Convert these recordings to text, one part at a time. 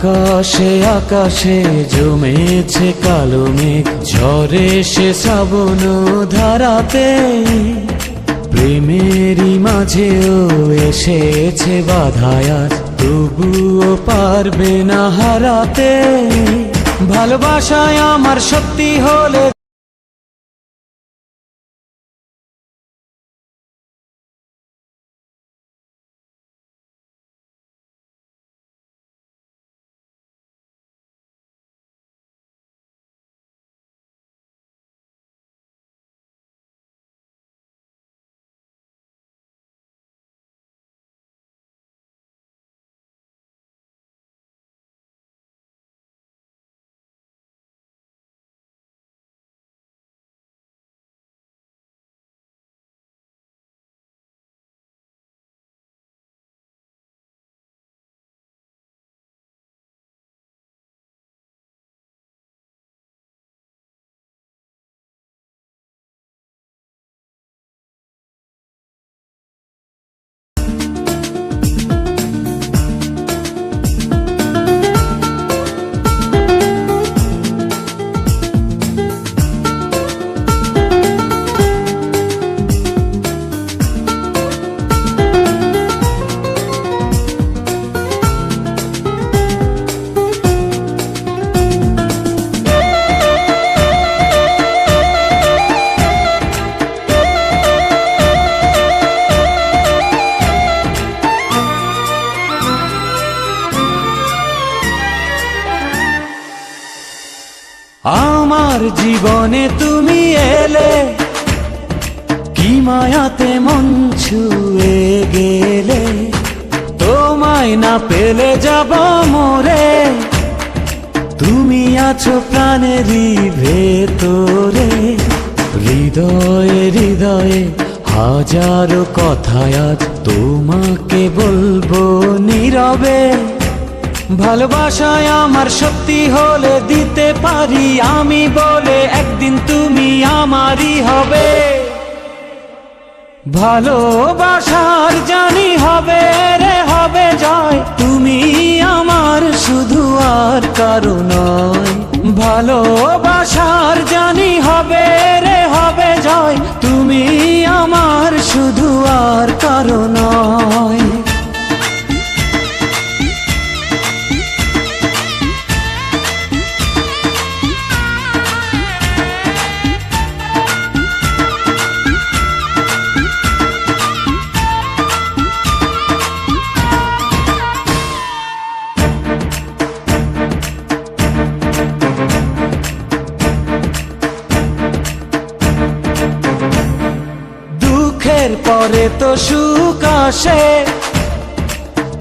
আকাশে আকাশে জমেছে কালো মেঘ, ঝরে সে শ্রাবণ ধারাতে। প্রেমেরই মাঝেও এসেছে বাধায় আজ, তবুও পারবে না হারাতে। ভালোবাসায় আমার সত্যি হলে আমার জীবনে তুমি এলে, কি মায়াতে মন ছুঁয়ে গেলে। তোমায় না পেলে যাব মরে, তুমি আছো প্রাণেরই ভেতরে। হৃদয়ে হৃদয়ে হাজারো কথায় আজ তোমাকে বলবো নীরবে। ভালোবাসায় আমার সত্যি হলে দিতে পারি আমি বলে, একদিন তুমি আমারই হবে। ভালোবাসার জানি হবে রে হবে জয়, তুমি আমার শুধু আর কারো নয়। ভালোবাসার জানি হবে রে হবে জয়, তুমি আমার শুধু আর কারো নয়। পরে তো সুখ আসে,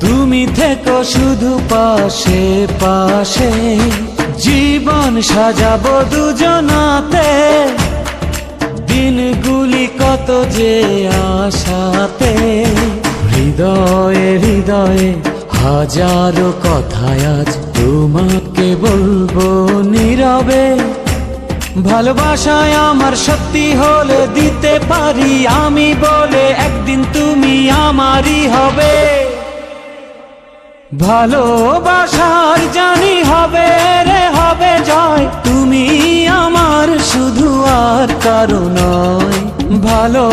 তুমি থেকো শুধু পাশে পাশে। জীবন সাজাবো দুজনাতে, দিনগুলি কত যে আশাতে। হৃদয়ে হৃদয়ে হাজারো কথায় আজ তোমাকে বলবো নীরবে। ভালোবাসায় আমার সত্যি হলে দিতে পারি আমি বলে, একদিন তুমি আমারই হবে। ভালোবাসার জানি হবে রে হবে জয়, তুমি আমার শুধু আর কারো নয়। ভালো